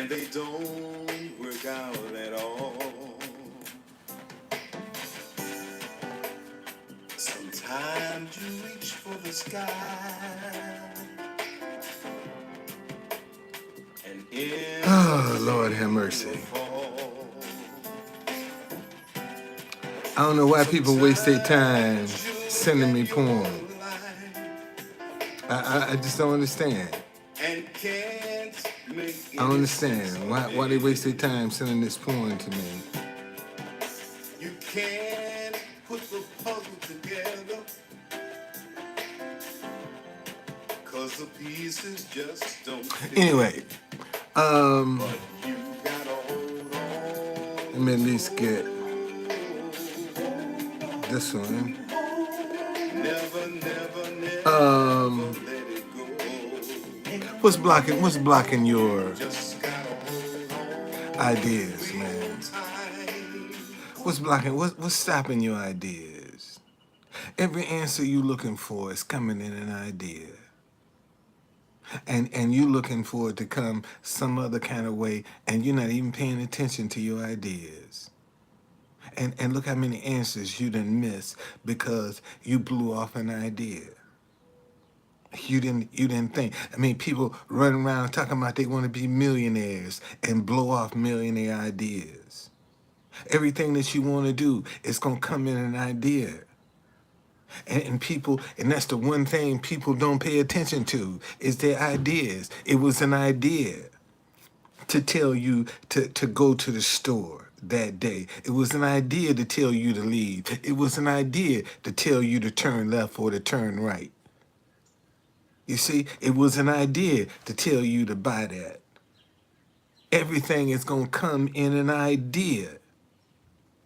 and they don't work out at all. Sometimes you reach for the sky, and in Oh, Lord have mercy. fall. I don't know why people waste their time Sometimes you sending get me your porn. life I just don't understand. and can't make I don't any sense understand of why they waste their it. time sending this porn to me. You can't put the puzzle together, 'cause the pieces just don't Anyway, fit. um, But you gotta hold let me on at so least get this one. never, never, never Um, let it go. what's blocking your Just gotta hold on ideas, real man? tight. What's stopping your ideas? Every answer you looking for is coming in an idea. And you looking for it to come some other kind of way, and you're not even paying attention to your ideas. And look how many answers you didn't miss because you blew off an idea. You didn't think. I mean, people run around talking about they want to be millionaires and blow off millionaire ideas. Everything that you want to do is gonna come in an idea. And that's the one thing people don't pay attention to is their ideas. It was an idea to tell you to go to the store that day. It was an idea to tell you to leave. It was an idea to tell you to turn left or to turn right. You see, it was an idea to tell you to buy that. Everything is going to come in an idea.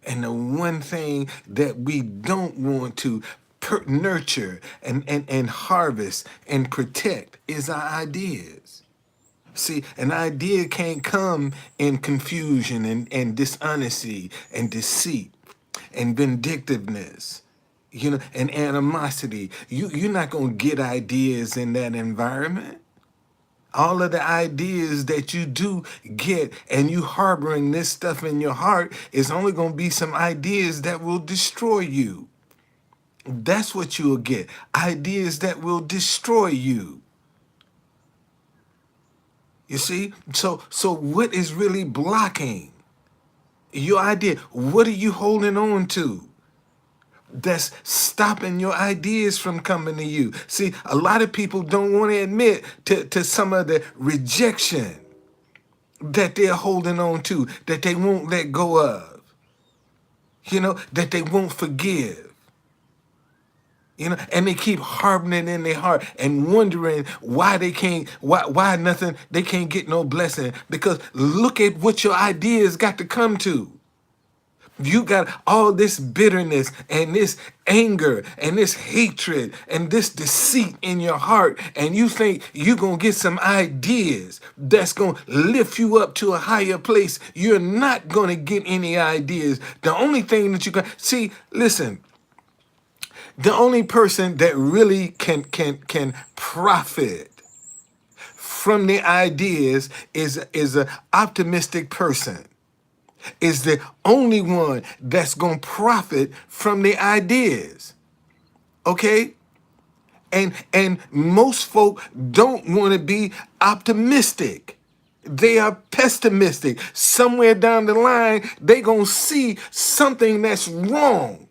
And the one thing that we don't want to nurture and harvest and protect is our ideas. See, an idea can't come in confusion and dishonesty and deceit and vindictiveness, and animosity. You're not going to get ideas in that environment. All of the ideas that you do get and you harboring this stuff in your heart is only going to be some ideas that will destroy you. That's what you'll get. Ideas that will destroy you. You see? So what is really blocking your idea? What are you holding on to that's stopping your ideas from coming to you? See, a lot of people don't want to admit to some of the rejection that they're holding on to, that they won't let go of, that they won't forgive. And they keep harboring it in their heart and wondering why they can't, why nothing, they can't get no blessing. Because look at what your ideas got to come to. You got all this bitterness and this anger and this hatred and this deceit in your heart, and you think you're going to get some ideas that's going to lift you up to a higher place. You're not going to get any ideas. The only thing that you can see, listen, the only person that really can profit from the ideas is an optimistic person. Is the only one that's going to profit from the ideas. Okay? And most folk don't want to be optimistic. They are pessimistic. Somewhere down the line, they going to see something that's wrong.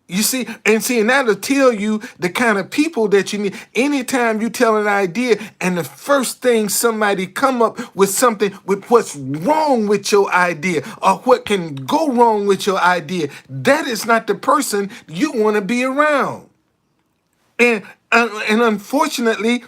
You see, and that'll tell you the kind of people that you need. Anytime you tell an idea and the first thing somebody come up with something with what's wrong with your idea or what can go wrong with your idea, that is not the person you want to be around. And unfortunately,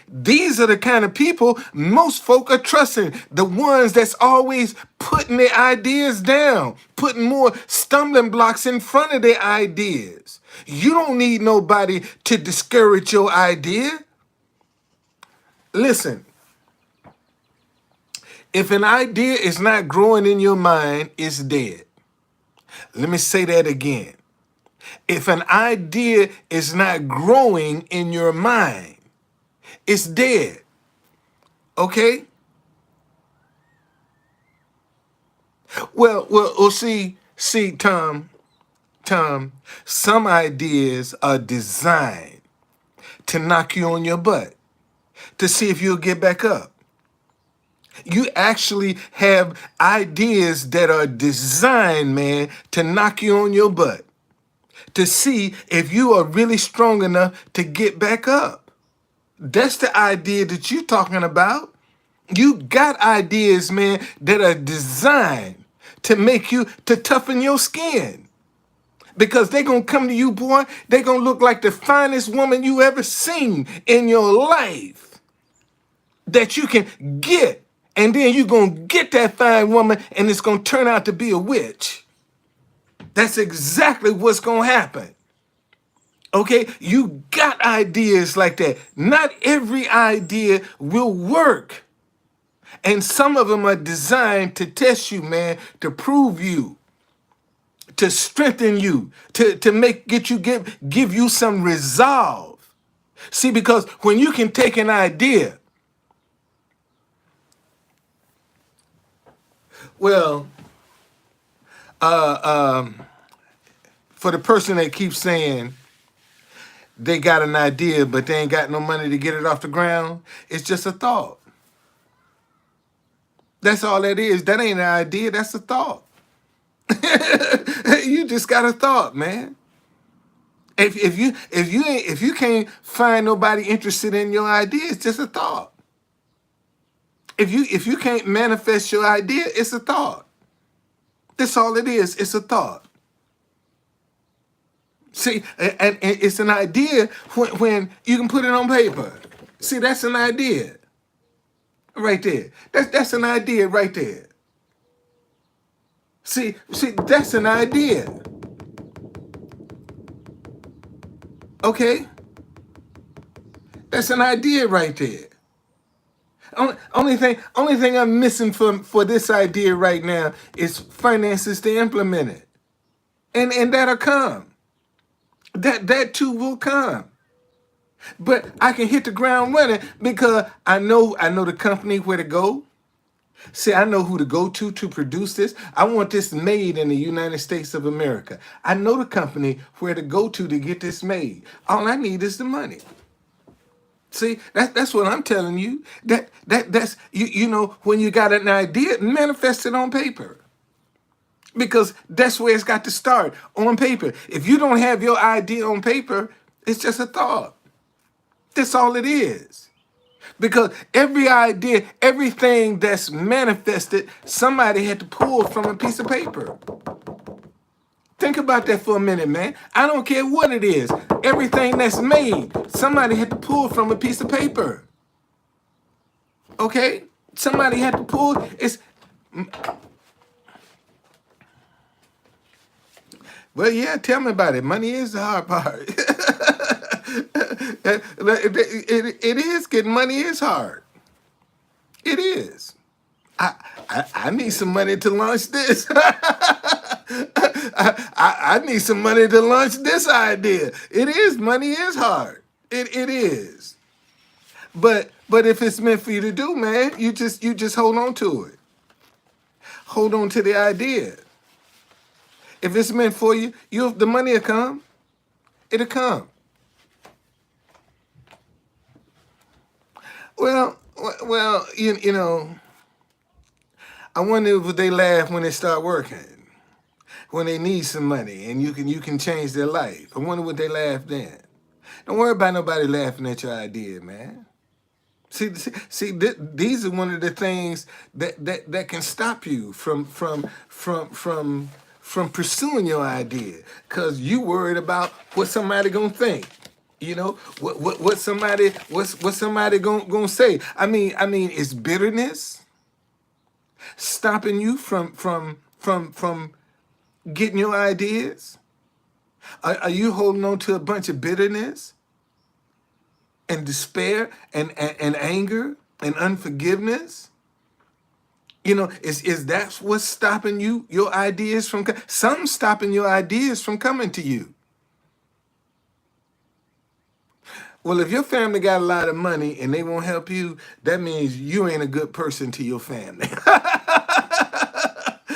these are the kind of people most folk are trusting. The ones that's always putting their ideas down, putting more stumbling blocks in front of their ideas. You don't need nobody to discourage your idea. Listen, if an idea is not growing in your mind, it's dead. Let me say that again. If an idea is not growing in your mind, it's dead. Okay? Well, see, Tom, some ideas are designed to knock you on your butt to see if you'll get back up. You actually have ideas that are designed, man, to knock you on your butt to see if you are really strong enough to get back up. That's the idea that you're talking about. You got ideas, man, that are designed to make you to toughen your skin. Because they're gonna come to you, boy. They're gonna look like the finest woman you ever seen in your life that you can get. And then you're gonna get that fine woman, and it's gonna turn out to be a witch. That's exactly what's gonna happen. Okay, you got ideas like that. Not every idea will work. And some of them are designed to test you, man, to prove you, to strengthen you, to make give you some resolve. See, because when you can take an idea, well, for the person that keeps saying they got an idea but they ain't got no money to get it off the ground, it's just a thought. That's all that is. That ain't an idea, that's a thought. You just got a thought, man. If you can't find nobody interested in your idea, it's just a thought. If you can't manifest your idea, it's a thought. That's all it is. It's a thought. See, and it's an idea when you can put it on paper. See, that's an idea right there. That's an idea right there. See, that's an idea. Okay, that's an idea right there. Only thing I'm missing for this idea right now is finances to implement it, and that'll come. That too will come. But I can hit the ground running because I know the company where to go. See, I know who to go to produce this. I want this made in the United States of America. I know the company where to go to get this made. All I need is the money. See, that's what I'm telling you. That's you know, when you got an idea, manifest it on paper. Because that's where it's got to start, on paper. If you don't have your idea on paper, it's just a thought. That's all it is. Because every idea, everything that's manifested, somebody had to pull from a piece of paper. Think about that for a minute, man. I don't care what it is. Everything that's made, somebody had to pull from a piece of paper. Okay? Somebody had to pull. Well, yeah, tell me about it. Money is the hard part. It is getting money is hard. It is. I need some money to launch this. I need some money to launch this idea. It is, money is hard. It is. But if it's meant for you to do, man, you just hold on to it. Hold on to the idea. If it's meant for you, the money will come. It'll come. Well, you know, I wonder if they laugh when they start working, when they need some money, and you can change their life. I wonder what they laugh then. Don't worry about nobody laughing at your idea, man. These are one of the things that can stop you from pursuing your idea, cause you worried about what somebody gonna think. You know what somebody gonna say. I mean, is bitterness stopping you from getting your ideas? Are you holding on to a bunch of bitterness and despair and anger and unforgiveness? You know, is that what's stopping your ideas from something's stopping your ideas from coming to you? Well, if your family got a lot of money and they won't help you, that means you ain't a good person to your family.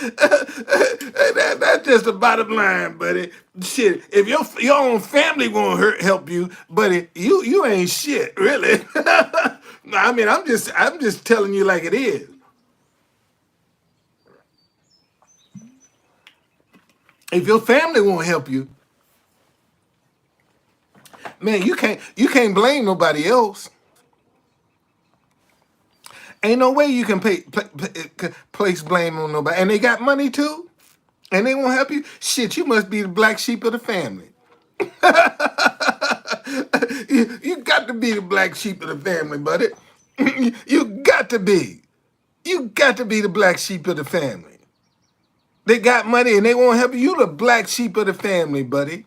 That's just the bottom line, buddy. Shit, if your own family won't help you, buddy, you ain't shit, really. No, I mean, I'm just telling you like it is. If your family won't help you, man, you can't blame nobody else. Ain't no way you can place blame on nobody. And they got money too, and they won't help you. Shit, you must be the black sheep of the family. You got to be the black sheep of the family, buddy. You got to be. You got to be the black sheep of the family. They got money and they won't help you. You the black sheep of the family, buddy.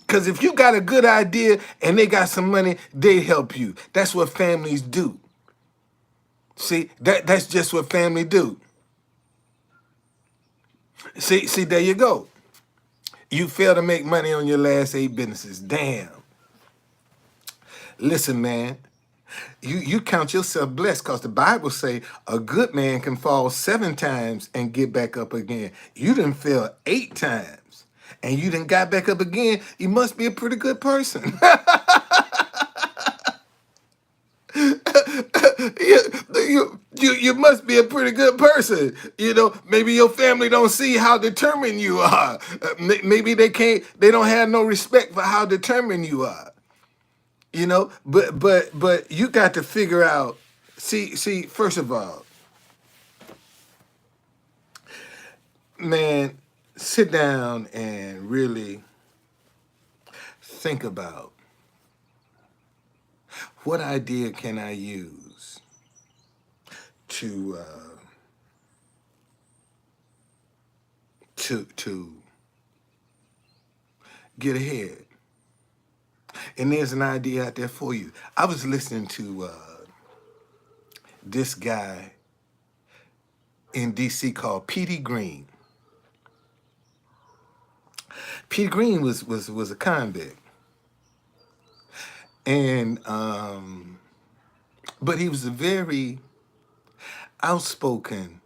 Because if you got a good idea and they got some money, they help you. That's what families do. See, that's just what family do. See, there you go. You fail to make money on your last 8 businesses. Damn. Listen, man. You count yourself blessed because the Bible say a good man can fall 7 times and get back up again. You done fell 8 times and you done got back up again. You must be a pretty good person. You must be a pretty good person. Maybe your family don't see how determined you are. Maybe they don't have no respect for how determined you are. But you got to figure out. See. First of all, man, sit down and really think about what idea can I use to to get ahead. And there's an idea out there for you. I was listening to this guy in D.C. called Petey Green. Petey Green was a convict, and but he was a very outspoken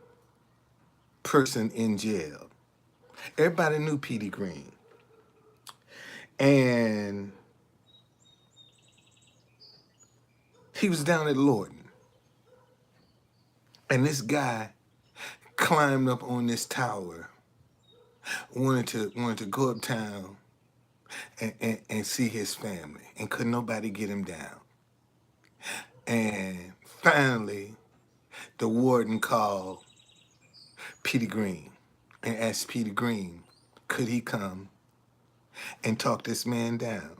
person in jail. Everybody knew Petey Green, and he was down at Lorton, and this guy climbed up on this tower, wanted to go uptown and see his family, and couldn't nobody get him down. And finally, the warden called Petey Green and asked Petey Green, could he come and talk this man down?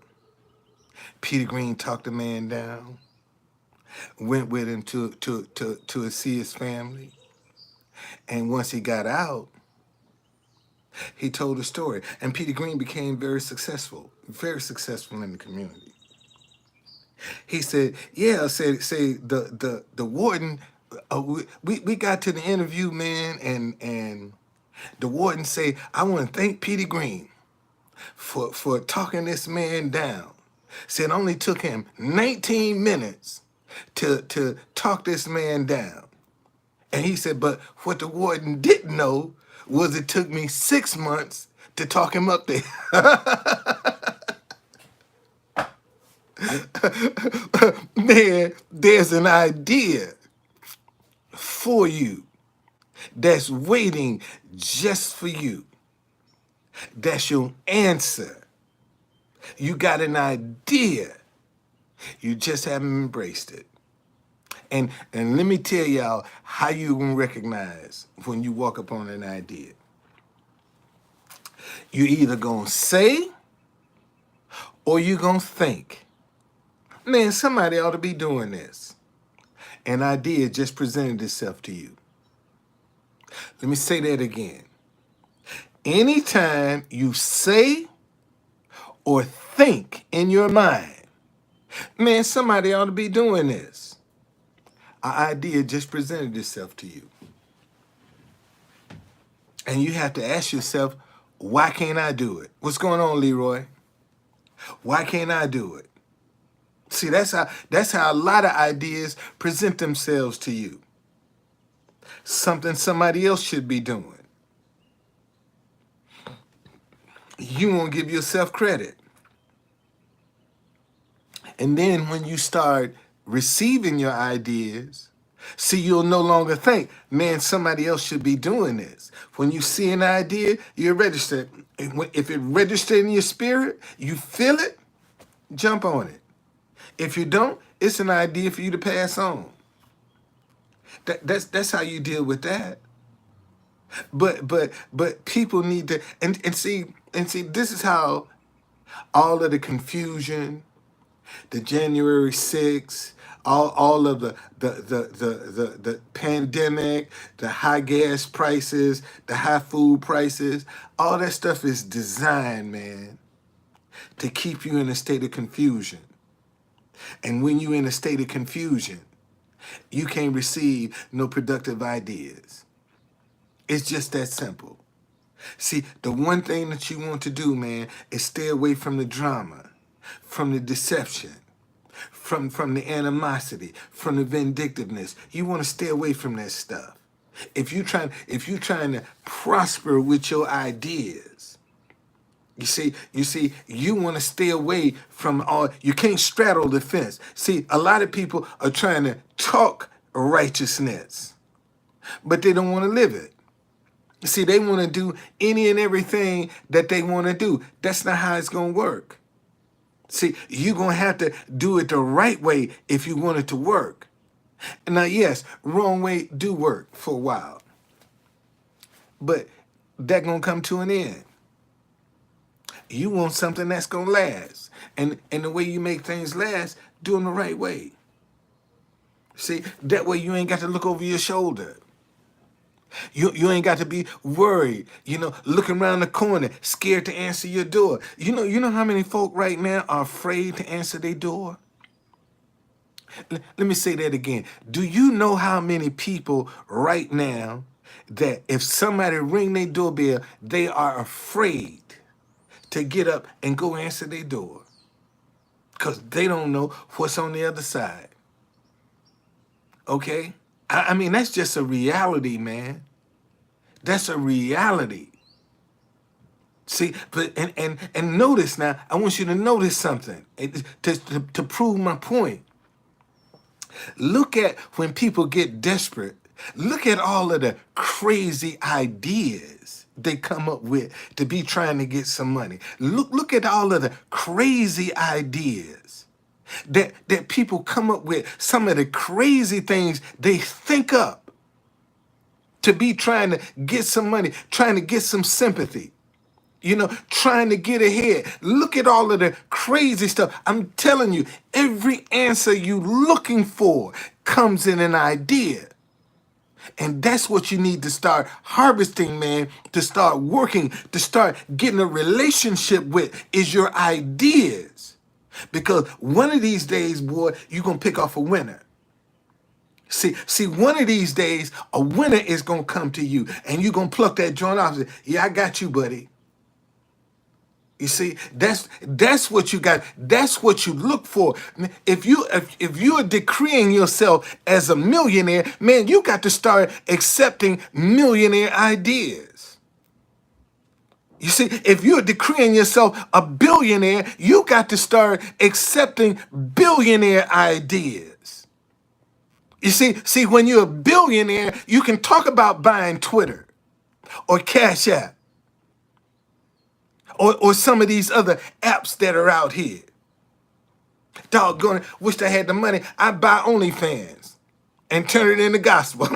Petey Green talked the man down, went with him to see his family, and once he got out, he told a story, and Petey Green became very successful in the community. He said, "Yeah," say the warden. We got to the interview, man, and the warden say, "I want to thank Petey Green for talking this man down." Said it only took him 19 minutes to talk this man down. And he said, but what the warden didn't know was it took me 6 months to talk him up there. Man, there's an idea for you that's waiting just for you. That's your answer. You got an idea. You just haven't embraced it. And let me tell y'all how you can recognize when you walk up on an idea. You either gonna say or you gonna think. Man, somebody ought to be doing this. An idea just presented itself to you. Let me say that again. Anytime you say or think in your mind, man, somebody ought to be doing this. An idea just presented itself to you. And you have to ask yourself, why can't I do it? What's going on, Leroy? Why can't I do it? See, that's how a lot of ideas present themselves to you. Something somebody else should be doing. You won't give yourself credit. And then when you start receiving your ideas, see, you'll no longer think, man, somebody else should be doing this. When you see an idea, you're registered. If it registered in your spirit, you feel it, jump on it. If you don't, it's an idea for you to pass on. That's how you deal with that. But people need to and see this is how all of the confusion, the January 6th, all of the pandemic, the high gas prices, the high food prices, all that stuff is designed, man, to keep you in a state of confusion. And when you're in a state of confusion, you can't receive no productive ideas. It's just that simple. See, the one thing that you want to do, man, is stay away from the drama, from the deception, from the animosity, from the vindictiveness. You want to stay away from that stuff. If you're trying to prosper with your ideas, you want to stay away from all. You can't straddle the fence. See, a lot of people are trying to talk righteousness, but they don't want to live it. See, they want to do any and everything that they want to do. That's not how it's going to work. See, you're going to have to do it the right way if you want it to work. Now, yes, wrong way do work for a while, but that's going to come to an end. You want something that's going to last. And the way you make things last, do them the right way. See, that way you ain't got to look over your shoulder. You ain't got to be worried, looking around the corner, scared to answer your door. You know how many folk right now are afraid to answer their door? Let me say that again. Do you know how many people right now that if somebody ring their doorbell, they are afraid to get up and go answer their door because they don't know what's on the other side? Okay? I mean, that's just a reality, man. That's a reality. See, but and notice now, I want you to notice something to prove my point. Look at when people get desperate. Look at all of the crazy ideas they come up with to be trying to get some money. Look at all of the crazy ideas that people come up with, some of the crazy things they think up to be trying to get some money, trying to get some sympathy, trying to get ahead. Look at all of the crazy stuff. I'm telling you, every answer you looking for comes in an idea. And that's what you need to start harvesting, man, to start working, to start getting a relationship with is your ideas. Because one of these days, boy, you're going to pick off a winner. See, one of these days, a winner is going to come to you, and you're going to pluck that joint off and say, yeah, I got you, buddy. You see, that's what you got. That's what you look for. If you're decreeing yourself as a millionaire, man, you got to start accepting millionaire ideas. You see, if you're decreeing yourself a billionaire, you got to start accepting billionaire ideas. You see, when you're a billionaire, you can talk about buying Twitter or Cash App or some of these other apps that are out here. Doggone it, wish I had the money. I'd buy OnlyFans and turn it into gospel.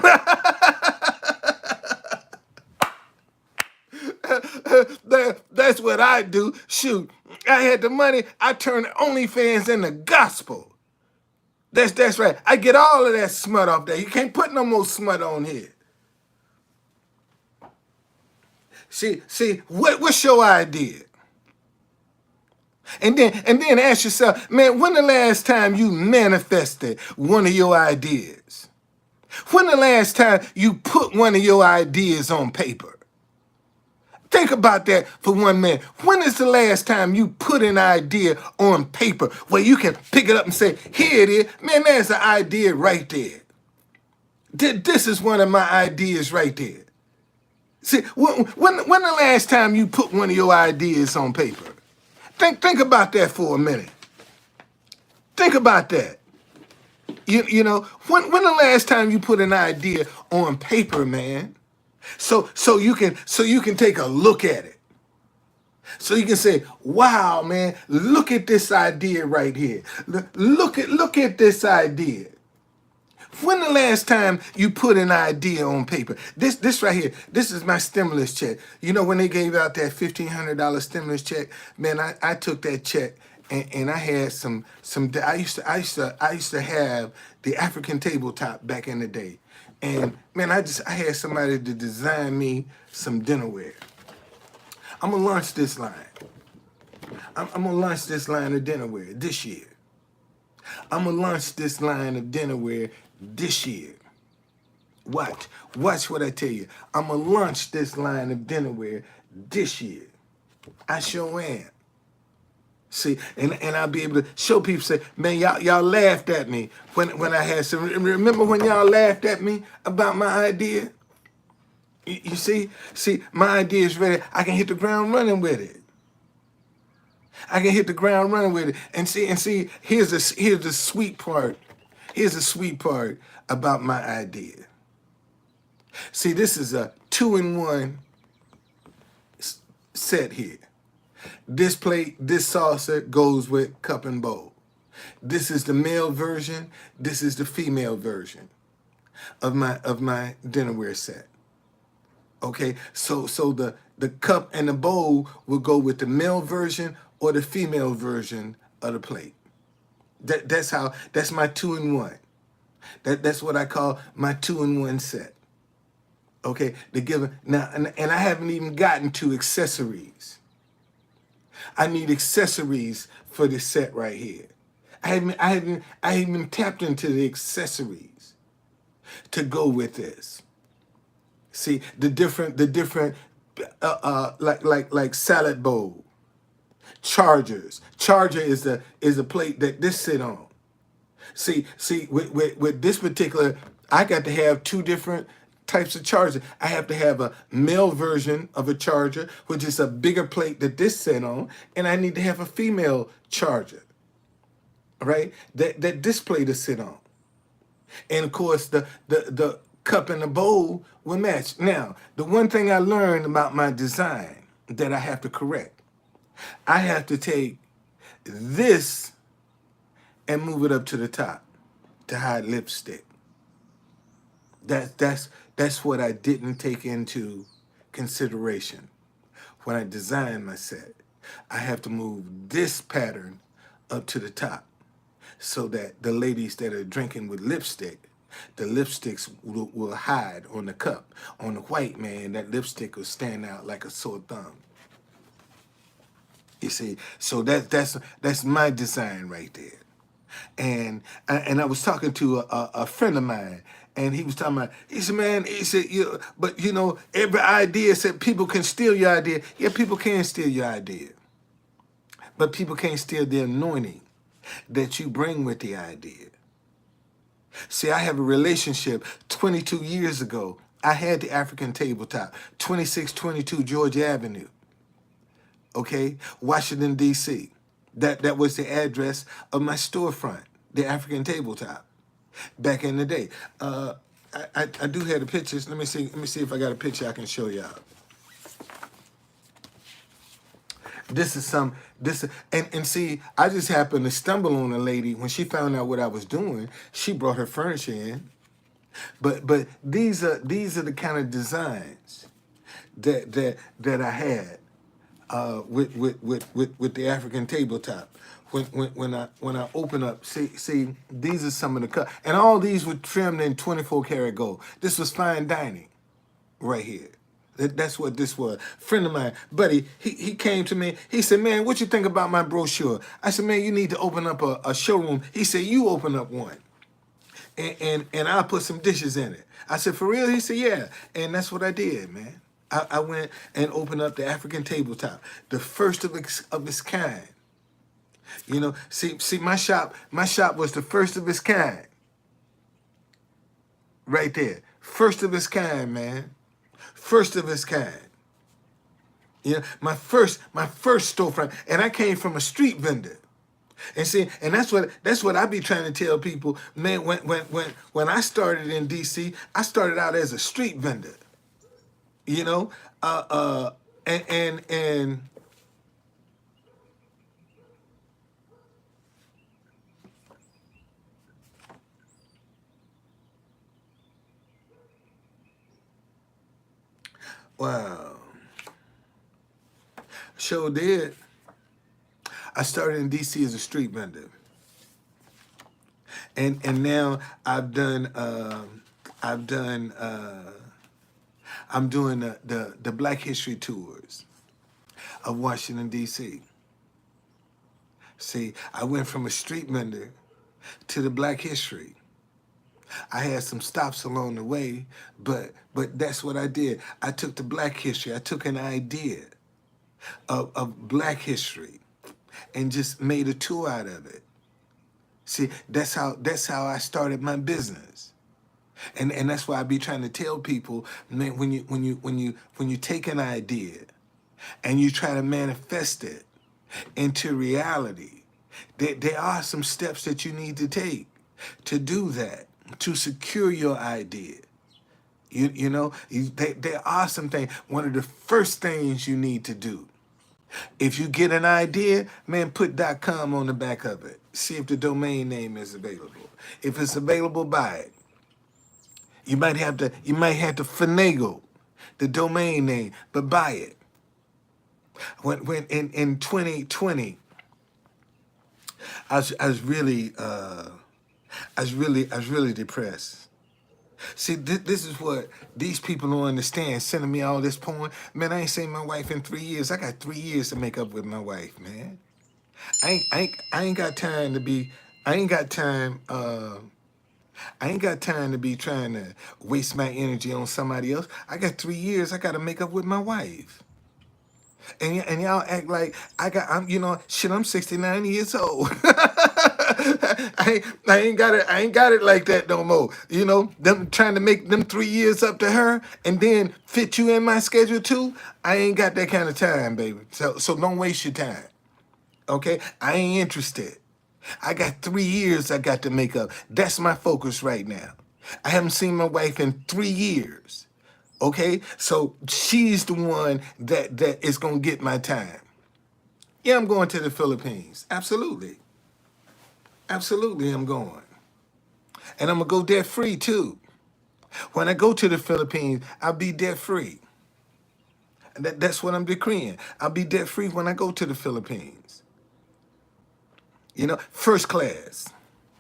That's what I do. Shoot, I had the money, I turn OnlyFans into gospel. That's right. I get all of that smut off there. You can't put no more smut on here. See, what's your idea? And then ask yourself, man, when the last time you manifested one of your ideas? When the last time you put one of your ideas on paper? Think about that for 1 minute. When is the last time you put an idea on paper where you can pick it up and say, here it is? Man, there's an idea right there. This is one of my ideas right there. See, when the last time you put one of your ideas on paper? Think about that for a minute. Think about that. You know, when the last time you put an idea on paper, man? So you can take a look at it. So you can say, "Wow, man, look at this idea right here. Look at this idea." When the last time you put an idea on paper? This right here, this is my stimulus check. You know when they gave out that $1,500 stimulus check, man, I took that check and I had some I used to have the African tabletop back in the day. And man, I had somebody to design me some dinnerware. I'm gonna launch this line. I'm gonna launch this line of dinnerware this year. I'm gonna launch this line of dinnerware this year. Watch what I tell you. I'm gonna launch this line of dinnerware this year. I sure am. See, and I'll be able to show people, say, man, y'all laughed at me when I had some. Remember when y'all laughed at me about my idea? You see, my idea is ready. I can hit the ground running with it. I can hit the ground running with it. And see, here's the sweet part. Here's the sweet part about my idea. See, this is a 2-in-1 set here. This plate, this saucer goes with cup and bowl. This is the male version. This is the female version of my dinnerware set. Okay, so the cup and the bowl will go with the male version or the female version of the plate. That's my 2-in-1. That's what I call my 2-in-1 set. Okay, now, and I haven't even gotten to accessories. I need accessories for this set right here. I haven't even tapped into the accessories to go with this. See the different like salad bowl, chargers. Charger is a plate that this sit on. See with this particular, I got to have two different types of charger. I have to have a male version of a charger, which is a bigger plate that this sit on, and I need to have a female charger, right? That this plate to sit on. And of course the cup and the bowl will match. Now, the one thing I learned about my design that I have to correct, I have to take this and move it up to the top to hide lipstick. That's what I didn't take into consideration when I designed my set. I have to move this pattern up to the top so that the ladies that are drinking with lipstick, the lipsticks will hide on the cup. On the white man, that lipstick will stand out like a sore thumb. You see, so that's my design right there. And I was talking to a friend of mine, and he was talking about, he said, man, he said, but every idea, said people can steal your idea. Yeah, people can steal your idea. But people can't steal the anointing that you bring with the idea. See, I have a relationship 22 years ago. I had the African tabletop, 2622 George Avenue. Okay, Washington, D.C. That was the address of my storefront, the African tabletop, back in the day. I do have the pictures. Let me see if I got a picture I can show y'all. And see, I just happened to stumble on a lady when she found out what I was doing. She brought her furniture in, but these are the kind of designs that I had with the African tabletop. When I open up, see these are some of the cut, and all these were trimmed in 24 karat gold. This was fine dining, right here. That's what this was. Friend of mine, buddy, he came to me. He said, man, what you think about my brochure? I said, man, you need to open up a showroom. He said, you open up one, and I'll put some dishes in it. I said, for real? He said, yeah. And that's what I did, man. I went and opened up the African tabletop, the first of its kind. See, my shop was the first of its kind. Right there. First of its kind, man. first of its kind. You know, my first storefront, and I came from a street vendor. And see, and that's what I be trying to tell people, man. When I started in DC, I started out as a street vendor. You know, uh, uh, and wow, sure did. I started in DC as a street vendor, and now I've done I'm doing the Black History tours of Washington D.C. See, I went from a street vendor to the Black History. I had some stops along the way, but that's what I did. I took the Black History. I took an idea of Black history and just made a tour out of it. See, that's how I started my business. And that's why I be trying to tell people, man, when you take an idea and you try to manifest it into reality, there are some steps that you need to take to do that, to secure your idea. There are some things. One of the first things you need to do, if you get an idea, man, put .com on the back of it. See if the domain name is available. If it's available, buy it. You might have to finagle the domain name, but buy it. When in 2020, I was really depressed. See, this is what these people don't understand. Sending me all this porn, man. I ain't seen my wife in 3 years. I got 3 years to make up with my wife, man. I ain't got time to be. I ain't got time. I ain't got time to be trying to waste my energy on somebody else. I got 3 years. I got to make up with my wife. And y'all act like shit. I'm 69 years old. I ain't got it like that no more. Them trying to make them 3 years up to her and then fit you in my schedule too. I ain't got that kind of time, baby. So don't waste your time. Okay? I ain't interested. I got 3 years I got to make up. That's my focus right now. I haven't seen my wife in 3 years. Okay? So she's the one that is gonna get my time. Yeah, I'm going to the Philippines. Absolutely. Absolutely, I'm going. And I'm gonna go debt free too. When I go to the Philippines, I'll be debt free. That's what I'm decreeing. I'll be debt free when I go to the Philippines. First class.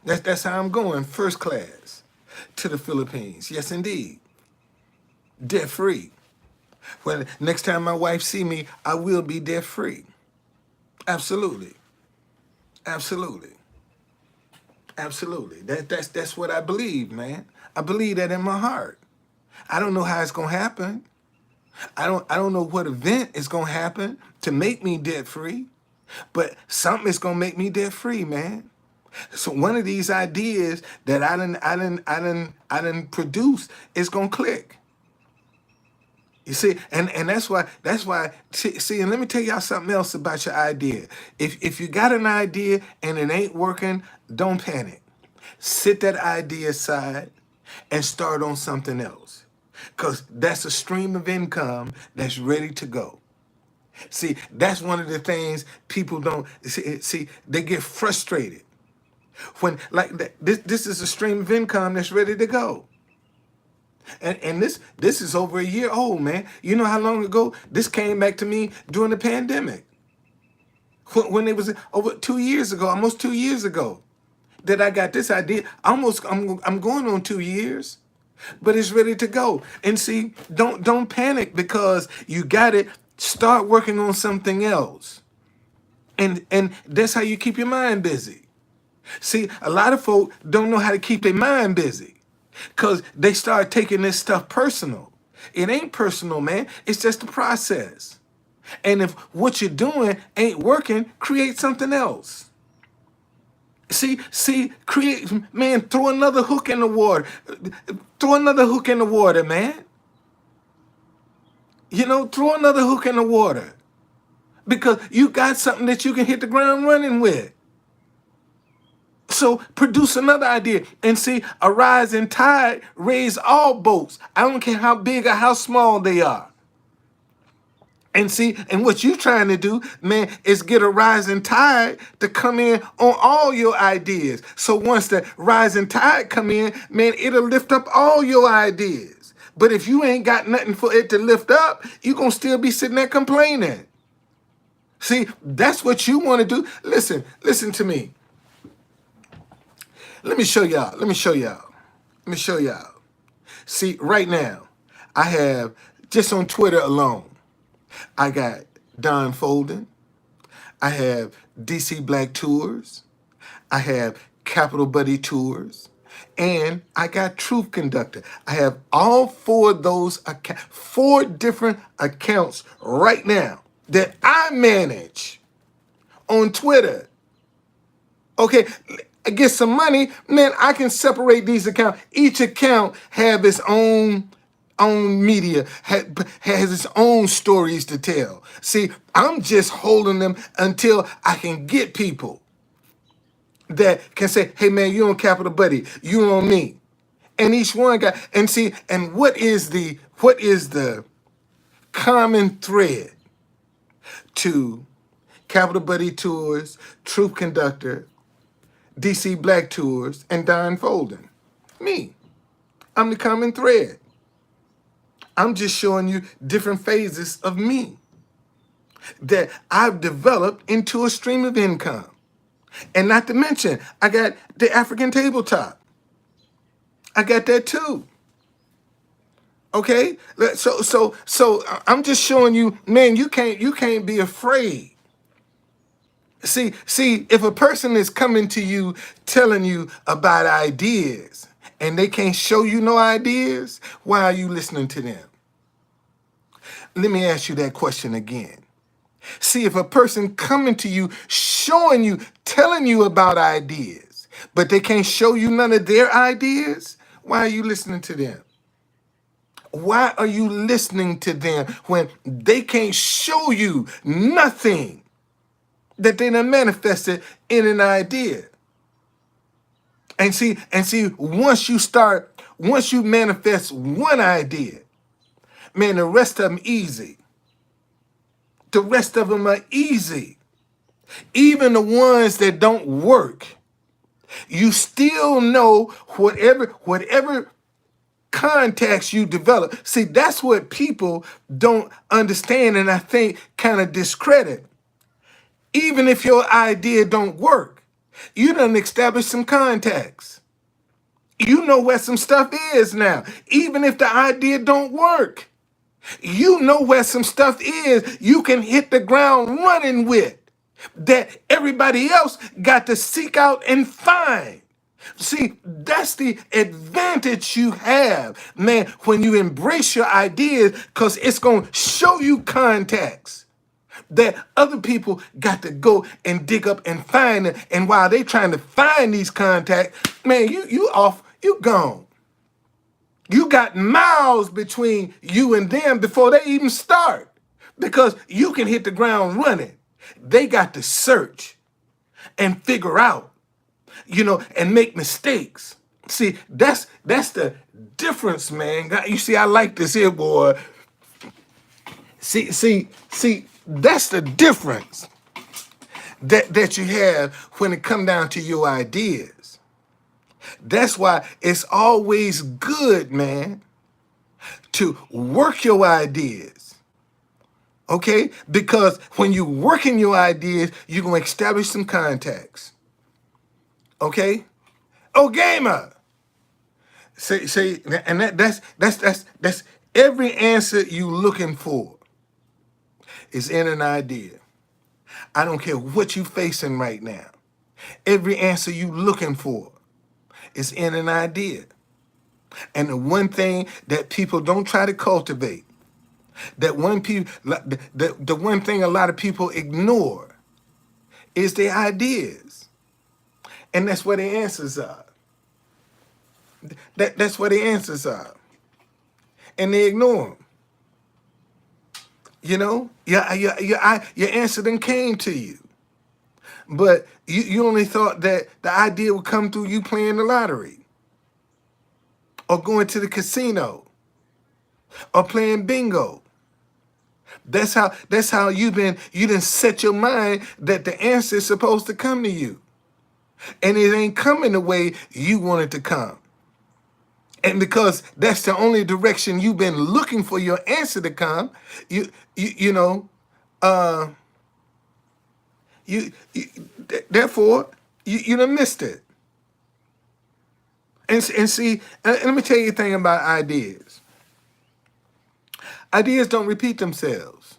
That's how I'm going, first class to the Philippines. Yes, indeed. Debt free. When next time my wife see me, I will be debt free. Absolutely. Absolutely. Absolutely. That's what I believe, man. I believe that in my heart. I don't know how it's gonna happen. I don't know what event is gonna happen to make me debt free, but something is gonna make me debt free, man. So one of these ideas that I done produce is gonna click. You see, and that's why see, and let me tell y'all something else about your idea. If you got an idea and it ain't working, don't panic. Sit that idea aside and start on something else. Because that's a stream of income that's ready to go. See, that's one of the things people don't see, they get frustrated when like this is a stream of income that's ready to go. And this is over a year old, man. You know how long ago this came back to me during the pandemic? When it was over 2 years ago, almost 2 years ago, that I got this idea. I'm going on 2 years, but it's ready to go. And see, don't panic because you got it. Start working on something else, and that's how you keep your mind busy. See, a lot of folk don't know how to keep their mind busy because they start taking this stuff personal. It ain't personal, man. It's just a process. And if what you're doing ain't working, create something else. Create, man, throw another hook in the water. Throw another hook in the water, man. Throw another hook in the water because you got something that you can hit the ground running with. So produce another idea and see a rising tide raise all boats. I don't care how big or how small they are. And see, and what you trying to do, man, is get a rising tide to come in on all your ideas. So once the rising tide come in, man, it'll lift up all your ideas. But if you ain't got nothing for it to lift up, you gonna still be sitting there complaining. See, that's what you want to do. Listen to me. Let me show y'all. See, right now, I have, just on Twitter alone, I got Don Folden. I have DC Black Tours. I have Capital Buddy Tours. And I got Truth Conductor. I have all four of those, four different accounts right now that I manage on Twitter. Okay, I get some money, man, I can separate these accounts. Each account have its own media, has its own stories to tell. See, I'm just holding them until I can get people that can say, hey man, you on Capital Buddy, you on me. And each one got, and see, and what is the common thread to Capital Buddy Tours, Truth Conductor, DC Black Tours, and Don Folden? Me. I'm the common thread. I'm just showing you different phases of me that I've developed into a stream of income. And not to mention, I got the African tabletop. I got that too. Okay? So I'm just showing you, man, you can't be afraid. See, if a person is coming to you telling you about ideas and they can't show you no ideas, why are you listening to them? Let me ask you that question again. See, if a person coming to you, showing you, telling you about ideas, but they can't show you none of their ideas, why are you listening to them? Why are you listening to them when they can't show you nothing that they done manifested in an idea? And see, once you manifest one idea, man, the rest of them easy. The rest of them are easy. Even the ones that don't work, you still know whatever contacts you develop. See, that's what people don't understand and I think kind of discredit. Even if your idea don't work, you done establish some contacts. You know where some stuff is now. Even if the idea don't work, you know where some stuff is you can hit the ground running with that everybody else got to seek out and find. See, that's the advantage you have, man, when you embrace your ideas, because it's going to show you contacts that other people got to go and dig up and find it. And while they trying to find these contacts, man, you off, you gone. You got miles between you and them before they even start because you can hit the ground running. They got to search and figure out, and make mistakes. See, that's the difference, man. You see, I like this here, boy. See, that's the difference that you have when it come down to your ideas. That's why it's always good, man, to work your ideas. Okay? Because when you working your ideas, you're going to establish some contacts. Okay? Oh, gamer. Say, and that's every answer you looking for is in an idea. I don't care what you facing right now. Every answer you looking for is in an idea. And the one thing that people don't try to cultivate, the one thing a lot of people ignore is their ideas. And that's where the answers are. That's where the answers are. And they ignore them. You know, your answer then came to you. But you only thought that the idea would come through you playing the lottery or going to the casino or playing bingo. That's how you didn't set your mind that the answer is supposed to come to you. And it ain't coming the way you want it to come. And because that's the only direction you've been looking for your answer to come, you know, uh therefore you done missed it. And see, let me tell you a thing about ideas. Ideas don't repeat themselves.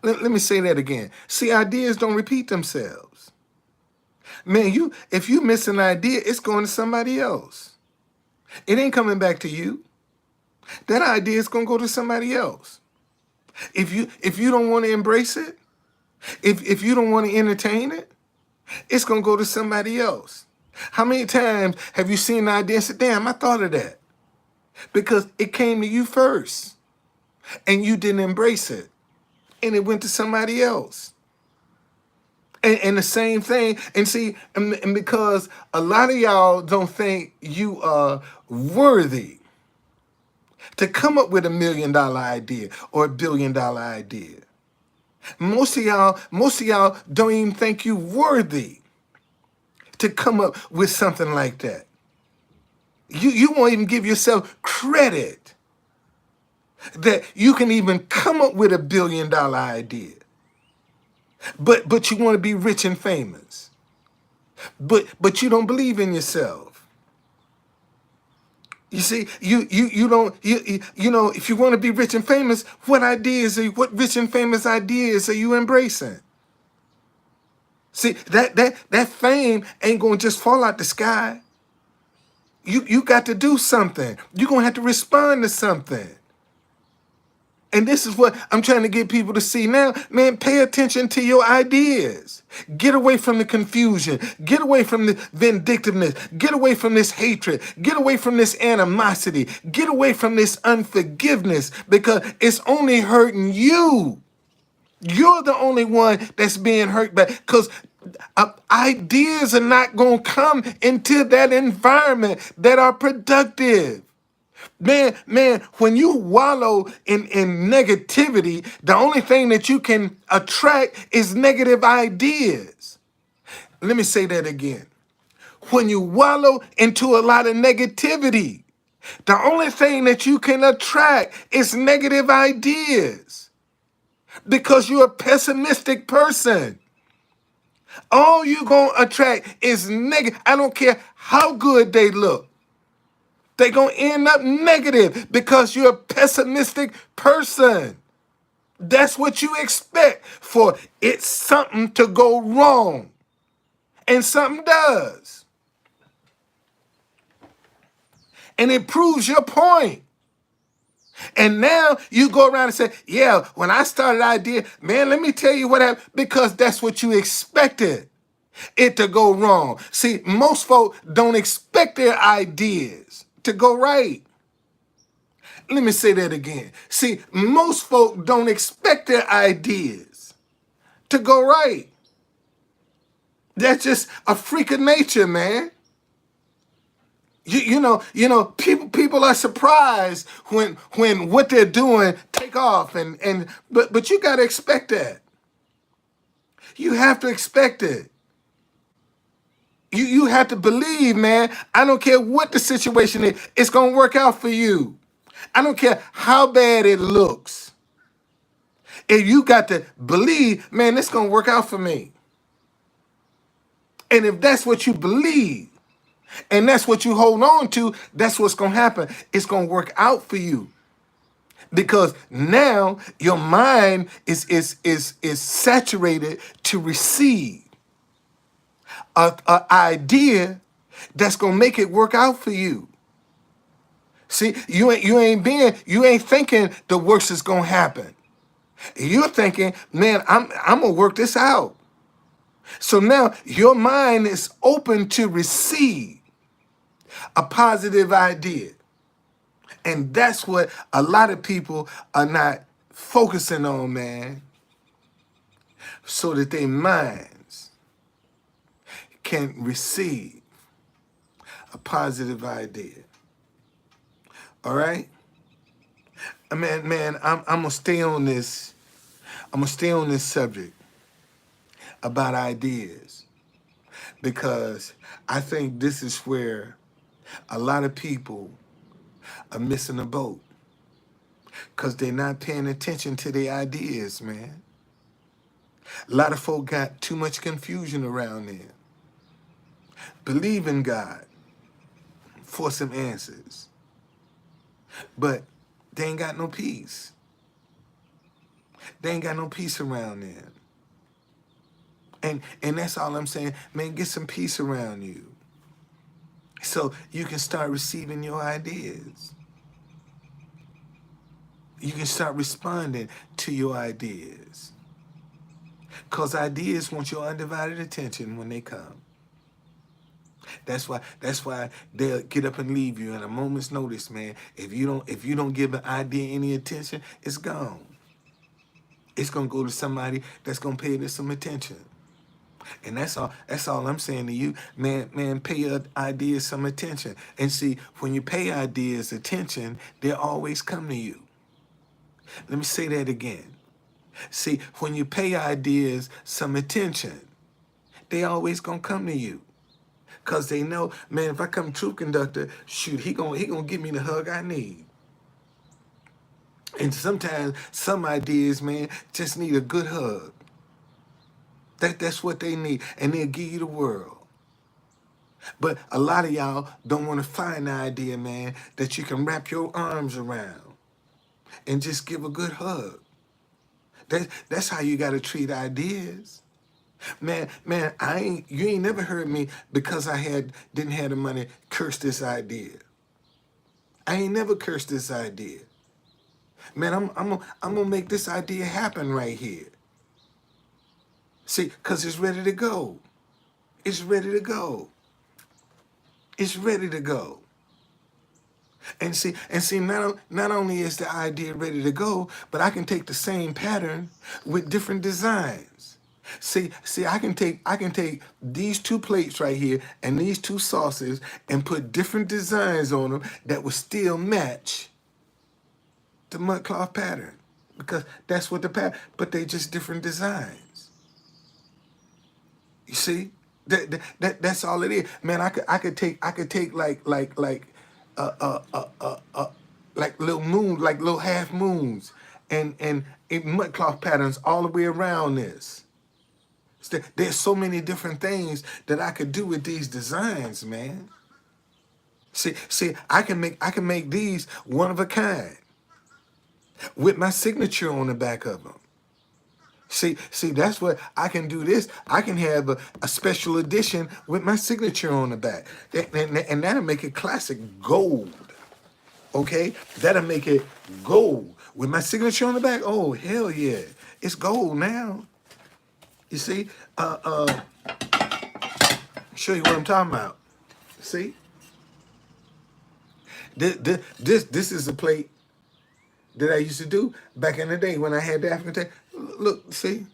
Let me say that again. See, ideas don't repeat themselves. Man, if you miss an idea, it's going to somebody else. It ain't coming back to you. That idea is going to go to somebody else. If you don't want to embrace it, if you don't want to entertain it, it's going to go to somebody else. How many times have you seen an idea and said, damn, I thought of that? Because it came to you first and you didn't embrace it and it went to somebody else. And the same thing, and see, and because a lot of y'all don't think you are worthy to come up with $1 million idea or $1 billion idea. Most of y'all don't even think you worthy to come up with something like that. You won't even give yourself credit that you can even come up with $1 billion idea. But you want to be rich and famous. But you don't believe in yourself. You see, you don't you know, if you want to be rich and famous, what rich and famous ideas are you embracing? See, that fame ain't gonna just fall out the sky. You got to do something. You're gonna have to respond to something. And this is what I'm trying to get people to see now. Man, pay attention to your ideas. Get away from the confusion. Get away from the vindictiveness. Get away from this hatred. Get away from this animosity. Get away from this unforgiveness because it's only hurting you. You're the only one that's being hurt by because ideas are not going to come into that environment that are productive. Man, when you wallow in negativity, the only thing that you can attract is negative ideas. Let me say that again. When you wallow into a lot of negativity, the only thing that you can attract is negative ideas because you're a pessimistic person. All you gonna attract is negative. I don't care how good they look. They're going to end up negative because you're a pessimistic person. That's what you expect for it's something to go wrong. And something does. And it proves your point. And now you go around and say, yeah, when I started the idea, man, let me tell you what happened. Because that's what you expected it to go wrong. See, most folk don't expect their ideas to go right. Let me say that again. See, most folk don't expect their ideas to go right. That's just a freak of nature, man. People are surprised when what they're doing take off but you gotta expect that. You have to expect it. You have to believe, man. I don't care what the situation is, it's gonna work out for you. I don't care how bad it looks. And you got to believe, man, it's going to work out for me. And if that's what you believe, and that's what you hold on to, that's what's going to happen. It's going to work out for you. Because now your mind is saturated to receive a idea that's going to make it work out for you. See, you ain't thinking the worst is going to happen. You're thinking, man, I'm gonna work this out. So now your mind is open to receive a positive idea. And that's what a lot of people are not focusing on, man, so that their minds can receive a positive idea. All right? I'm gonna stay on this. I'm gonna stay on this subject about ideas because I think this is where a lot of people are missing the boat because they're not paying attention to their ideas, man. A lot of folk got too much confusion around them. Believe in God for some answers, but they ain't got no peace. They ain't got no peace around them. And that's all I'm saying. Man, get some peace around you so you can start receiving your ideas. You can start responding to your ideas. Because ideas want your undivided attention when they come. That's why they'll get up and leave you in a moment's notice, man. If you don't give an idea any attention, it's gone. It's gonna go to somebody that's gonna pay it some attention. And that's all I'm saying to you, man, pay your ideas some attention. And see, when you pay ideas attention, they'll always come to you. Let me say that again. See, when you pay ideas some attention, they always gonna come to you. Cause they know, man, if I come Truth Conductor, shoot, he gonna give me the hug I need. And sometimes some ideas, man, just need a good hug. That's what they need, and they'll give you the world. But a lot of y'all don't want to find the idea, man, that you can wrap your arms around and just give a good hug. That's how you gotta treat ideas. Man, you ain't never heard me because I didn't have the money curse this idea. I ain't never cursed this idea. Man, I'm gonna make this idea happen right here. See, because it's ready to go. It's ready to go. It's ready to go. And see, not only is the idea ready to go, but I can take the same pattern with different designs. See, I can take these two plates right here and these two sauces and put different designs on them that will still match the mud cloth pattern. Because that's what the pattern, but they just different designs. You see? That's all it is. Man, I could take like little moon, like little half moons and mud cloth patterns all the way around this. There's so many different things that I could do with these designs, man. See, I can make these one of a kind with my signature on the back of them. See, that's what I can do this. I can have a special edition with my signature on the back. And that'll make it classic gold. Okay? That'll make it gold. With my signature on the back, oh, hell yeah. It's gold now. You see? Show you what I'm talking about. See? This is a plate that I used to do back in the day when I had the African tag. Look, see?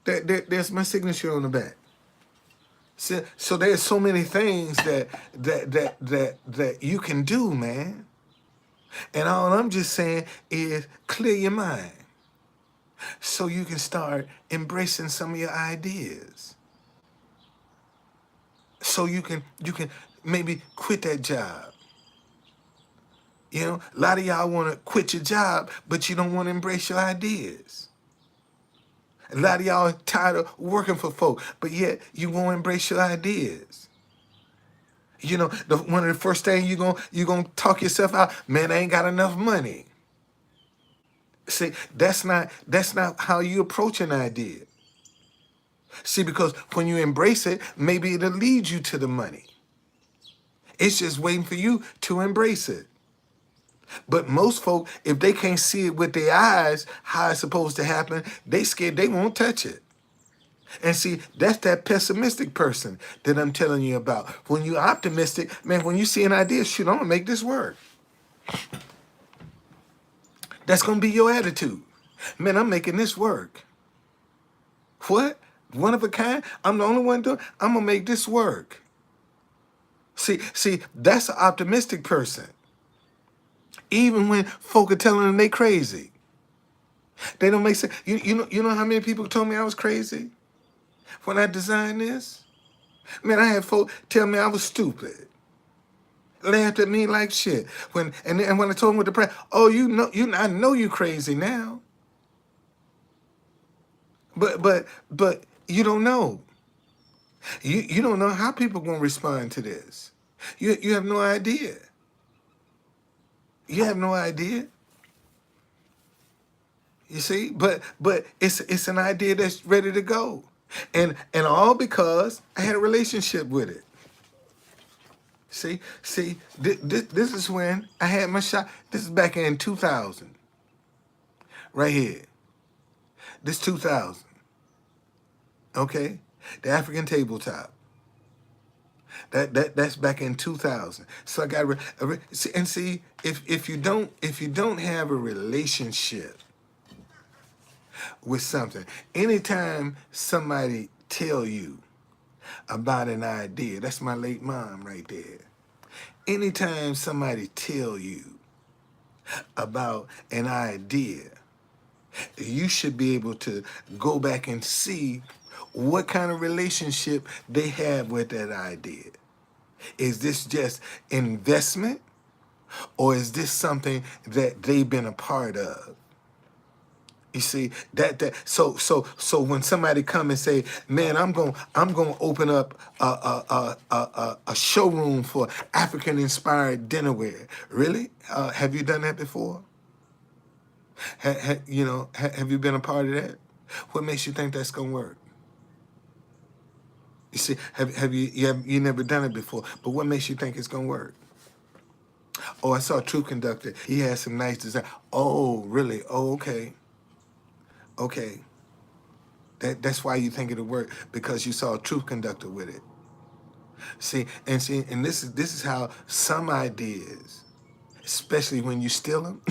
There's my signature on the back. So there's so many things that you can do, man. And all I'm just saying is clear your mind so you can start embracing some of your ideas. So you can maybe quit that job. You know, a lot of y'all want to quit your job, but you don't want to embrace your ideas. A lot of y'all are tired of working for folk, but yet you won't embrace your ideas. You know, one of the first things you're gonna talk yourself out, man, I ain't got enough money. See, that's not how you approach an idea. See, because when you embrace it, maybe it'll lead you to the money. It's just waiting for you to embrace it. But most folk, if they can't see it with their eyes, how it's supposed to happen, they scared they won't touch it. And see, that's that pessimistic person that I'm telling you about. When you're optimistic, man, when you see an idea, shoot, I'm gonna make this work. That's gonna be your attitude. Man, I'm making this work. What? One of a kind? I'm the only one doing. I'm gonna make this work. See, that's an optimistic person. Even when folk are telling them they crazy, they don't make sense. You know how many people told me I was crazy when I designed this? Man, I had folk tell me I was stupid, laughed at me like shit. And when I told them with the press, oh, I know you crazy now, but you don't know. You don't know how people gonna respond to this. You have no idea. You have no idea. You see, but it's an idea that's ready to go, and all because I had a relationship with it. See, this is when I had my shot. This is back in 2000, right here. This 2000, okay, the African tabletop. That's back in 2000. So I got see if you don't have a relationship with something, anytime somebody tell you about an idea, that's my late mom right there. Anytime somebody tell you about an idea, you should be able to go back and see what kind of relationship they have with that idea. Is this just investment, or is this something that they've been a part of? You see so when somebody come and say, "Man, I'm going to open up a showroom for African inspired dinnerware." Really? Have you done that before? Have you been a part of that? What makes you think that's going to work? You see, you never done it before, but what makes you think it's going to work? Oh, I saw True Conductor. He has some nice design. Oh, really? Oh, okay. Okay. That's why you think it'll work, because you saw a Truth Conductor with it. And this is how some ideas, especially when you steal them.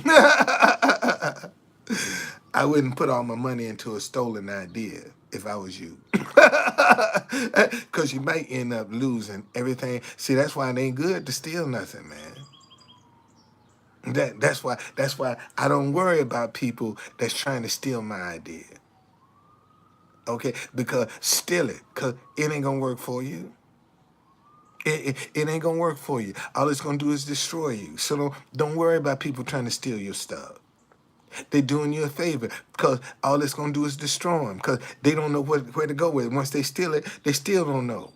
I wouldn't put all my money into a stolen idea if I was you, because you might end up losing everything. See, that's why it ain't good to steal nothing, man. That's why I don't worry about people that's trying to steal my idea. Okay, because steal it, because it ain't gonna work for you. It ain't gonna work for you. All it's gonna do is destroy you. So don't worry about people trying to steal your stuff. They're doing you a favor, because all it's gonna do is destroy them, because they don't know where to go with it. Once they steal it, they still don't know.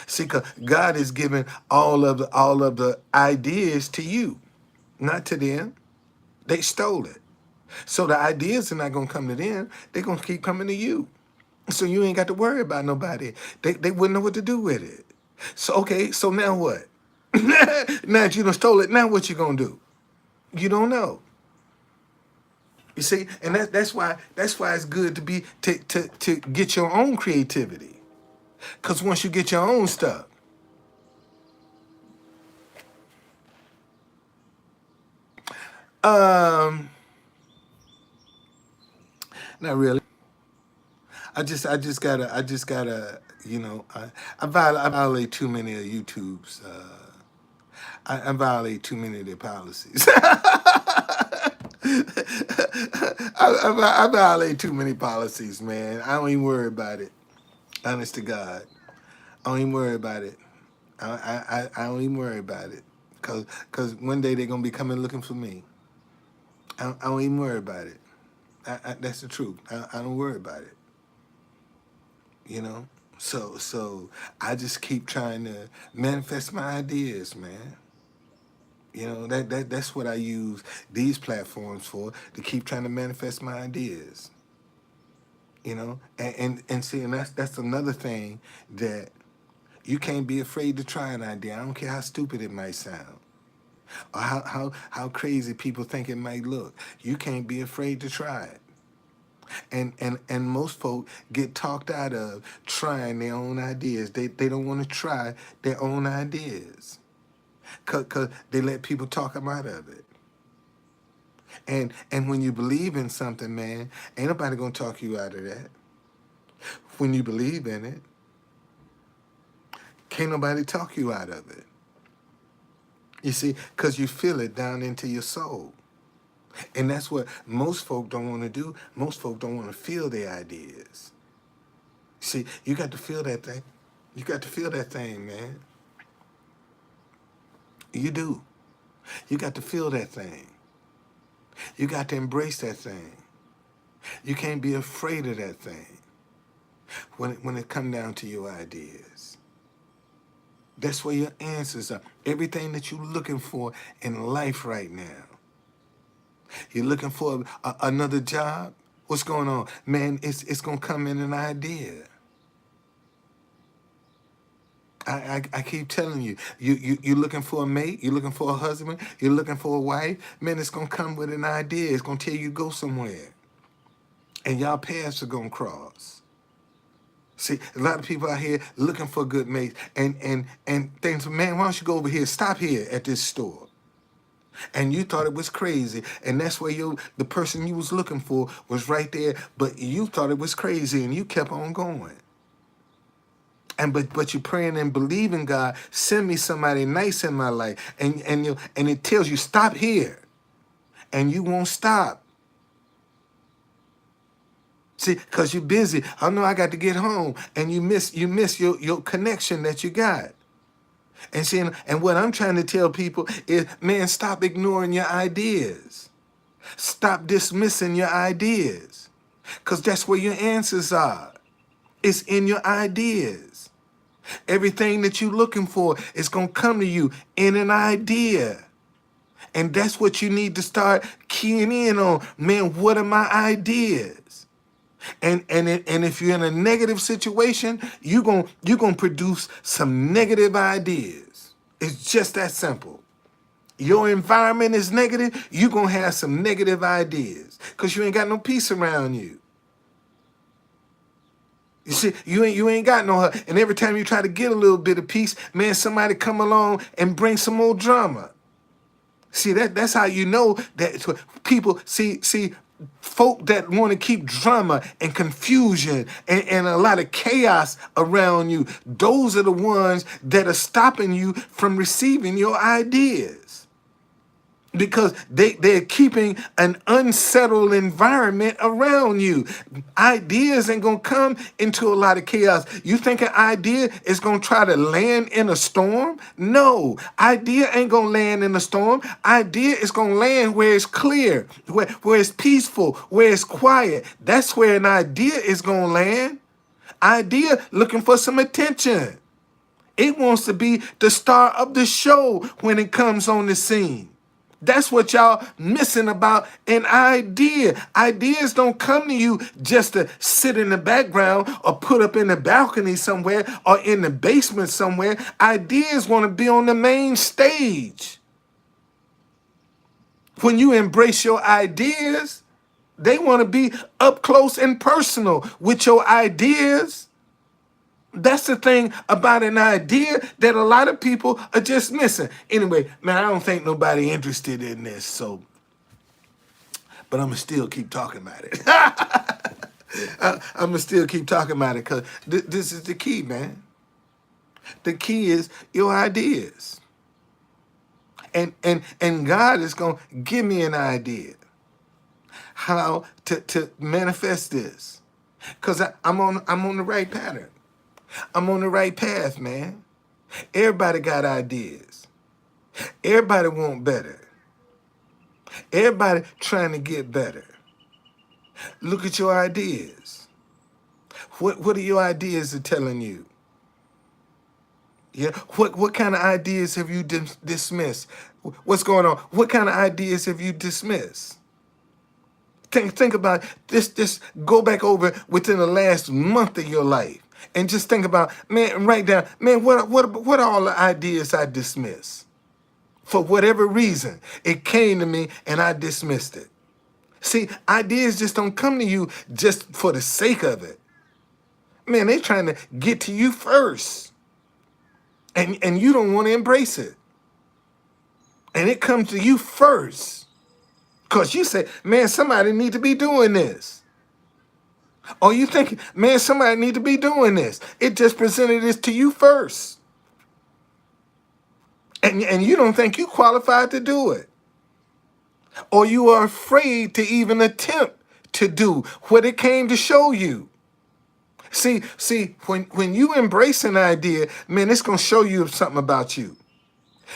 See, because God is giving all of the ideas to you, not to them. They stole it. So the ideas are not gonna come to them. They're gonna keep coming to you. So you ain't got to worry about nobody. They wouldn't know what to do with it. So okay, so now what? Now that you done stole it, now what you gonna do? You don't know. You see, and that's why it's good to get your own creativity. Cause once you get your own stuff, um, not really. I just gotta, I violate too many of YouTube's. I violate too many of their policies. I violate too many policies, man. I don't even worry about it. Honest to God, I don't even worry about it. I don't even worry about it, cause one day they're gonna be coming looking for me. I don't even worry about it. That's the truth. I don't worry about it. You know. So I just keep trying to manifest my ideas, man. That's what I use these platforms for, to keep trying to manifest my ideas. And see, and that's another thing, that you can't be afraid to try an idea. I don't care how stupid it might sound, or how crazy people think it might look. You can't be afraid to try it. And most folk get talked out of trying their own ideas. They don't want to try their own ideas, cause they let people talk them out of it. And when you believe in something, man, ain't nobody gonna talk you out of that. When you believe in it, can't nobody talk you out of it. You see, because you feel it down into your soul. And that's what most folk don't want to do. Most folk don't want to feel their ideas. See, you got to feel that thing. You got to feel that thing, man. You do. You got to feel that thing. You got to embrace that thing. You can't be afraid of that thing when it comes down to your ideas. That's where your answers are. Everything that you're looking for in life right now. You're looking for another job? What's going on? Man, it's going to come in an idea. I keep telling you, you're looking for a mate, you're looking for a husband, you're looking for a wife. Man, it's going to come with an idea. It's going to tell you to go somewhere. And y'all paths are going to cross. See, a lot of people out here looking for good mates and things, man, why don't you go over here? Stop here at this store. And you thought it was crazy. And that's where the person you was looking for was right there, but you thought it was crazy and you kept on going. And but you're praying and believing God, send me somebody nice in my life. And it tells you, stop here. And you won't stop. See, because you're busy. I know I got to get home. And you miss your connection that you got. And see, and what I'm trying to tell people is, man, stop ignoring your ideas. Stop dismissing your ideas. Because that's where your answers are. It's in your ideas. Everything that you're looking for is going to come to you in an idea. And that's what you need to start keying in on. Man, what are my ideas? And if you're in a negative situation, you're gonna produce some negative ideas. It's just that simple. Your environment is negative, you're gonna have some negative ideas because you ain't got no peace around you. You see, you ain't got no, and every time you try to get a little bit of peace, man, somebody come along and bring some more drama. See, that's how you know that people see folk that want to keep drama and confusion and a lot of chaos around you. Those are the ones that are stopping you from receiving your ideas. Because they're keeping an unsettled environment around you. Ideas ain't gonna come into a lot of chaos. You think an idea is gonna try to land in a storm? No, idea ain't gonna land in a storm. Idea is gonna land where it's clear, where it's peaceful, where it's quiet. That's where an idea is gonna land. Idea looking for some attention. It wants to be the star of the show when it comes on the scene. That's what y'all missing about an idea. Ideas don't come to you just to sit in the background or put up in the balcony somewhere or in the basement somewhere. Ideas want to be on the main stage. When you embrace your ideas, they want to be up close and personal with your ideas. That's the thing about an idea that a lot of people are just missing. Anyway, man, I don't think nobody interested in this, so, but I'm going to still keep talking about it. I'm going to still keep talking about it because this is the key, man. The key is your ideas. And God is going to give me an idea how to manifest this because I'm on the right pattern. I'm on the right path, man. Everybody got ideas. Everybody want better. Everybody trying to get better. Look at your ideas. What are your ideas are telling you? Yeah. What kind of ideas have you dismissed? What's going on? What kind of ideas have you dismissed? Think about this. Just go back over within the last month of your life. And just think about, man, write down, man, what are all the ideas I dismissed? For whatever reason, it came to me and I dismissed it. See, ideas just don't come to you just for the sake of it. Man, they trying to get to you first. And you don't want to embrace it. And it comes to you first. Because you say, man, somebody need to be doing this. Or you think, man, somebody need to be doing this. It just presented this to you first. And you don't think you qualified to do it. Or you are afraid to even attempt to do what it came to show you. See, when you embrace an idea, man, it's gonna show you something about you.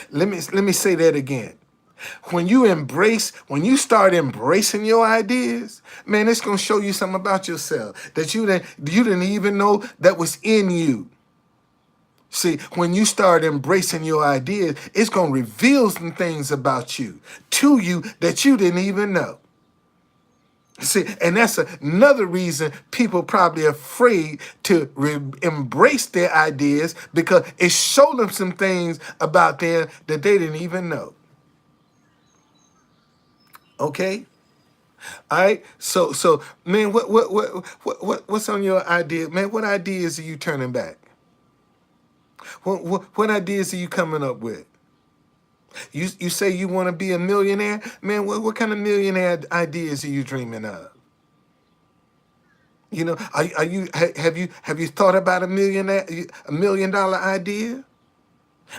Let me say that again. When you start embracing your ideas, man, it's gonna show you something about yourself that you didn't even know that was in you. See, when you start embracing your ideas, it's gonna reveal some things about you to you that you didn't even know. See, and that's another reason people probably afraid to embrace their ideas, because it showed them some things about them that they didn't even know. Okay, all right. So, man, what's on your idea, man? What ideas are you turning back? What ideas are you coming up with? You say you want to be a millionaire, man. What kind of millionaire ideas are you dreaming of? You know, have you thought about $1 million idea?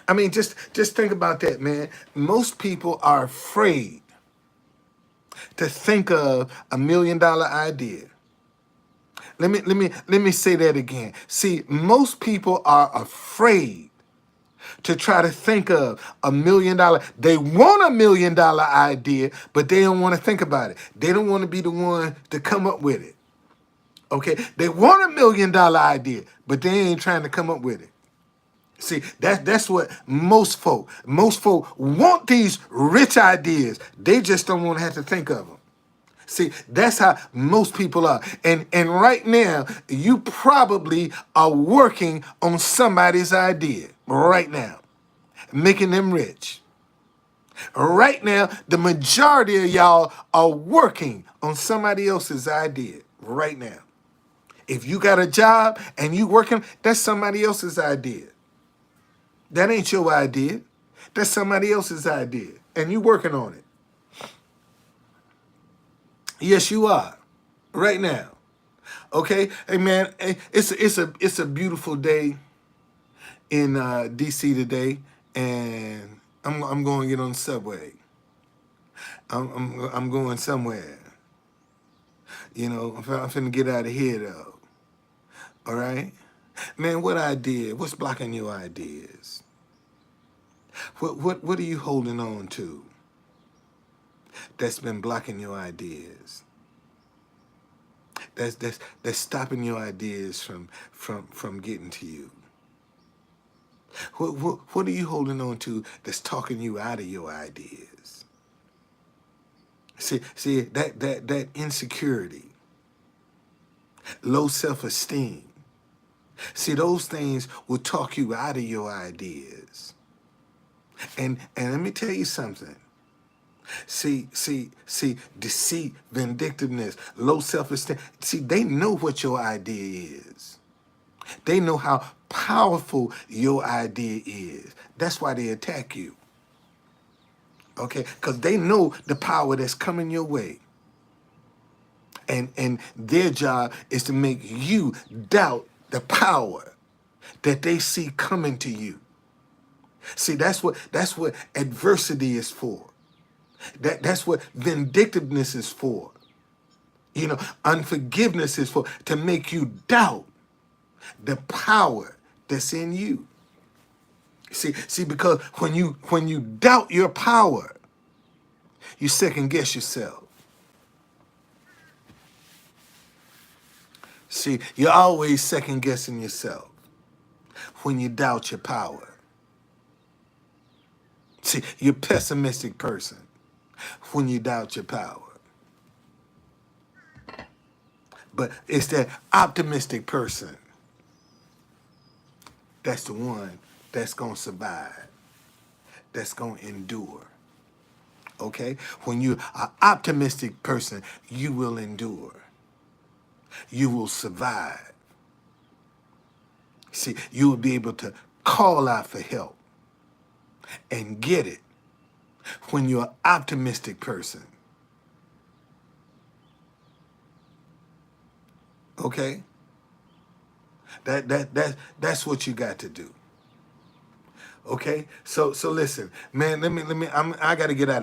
I mean, just think about that, man. Most people are afraid to think of $1 million idea. Let me say that again. See, most people are afraid to try to think of $1 million. They want $1 million idea, but they don't want to think about it. They don't want to be the one to come up with it. Okay, they want $1 million idea, but they ain't trying to come up with it. See, that's what most folk want, these rich ideas. They just don't want to have to think of them. See, that's how most people are. And right now, you probably are working on somebody's idea right now, making them rich. Right now, the majority of y'all are working on somebody else's idea right now. If you got a job and you working, that's somebody else's idea. That ain't your idea. That's somebody else's idea. And you working on it. Yes, you are. Right now. Okay? Hey man, it's a beautiful day in DC today, and I'm going to get on the subway. I'm going somewhere. You know, I'm finna get out of here though. All right? Man, what idea? What's blocking your ideas? What are you holding on to that's been blocking your ideas? That's stopping your ideas from getting to you. What are you holding on to that's talking you out of your ideas? See that insecurity, low self-esteem. See, those things will talk you out of your ideas. And let me tell you something. See, deceit, vindictiveness, low self-esteem. See, they know what your idea is. They know how powerful your idea is. That's why they attack you. Okay? Because they know the power that's coming your way. And their job is to make you doubt the power that they see coming to you. See, that's what adversity is for. That's what vindictiveness is for. You know, unforgiveness is for, to make you doubt the power that's in you. See, because when you doubt your power, you second guess yourself. See, you're always second guessing yourself when you doubt your power. See, you're a pessimistic person when you doubt your power. But it's that optimistic person that's the one that's going to survive, that's going to endure. Okay? When you're an optimistic person, you will endure. You will survive. See, you will be able to call out for help and get it when you're an optimistic person. Okay, that's what you got to do. Okay, so listen, man. I got to get out of here.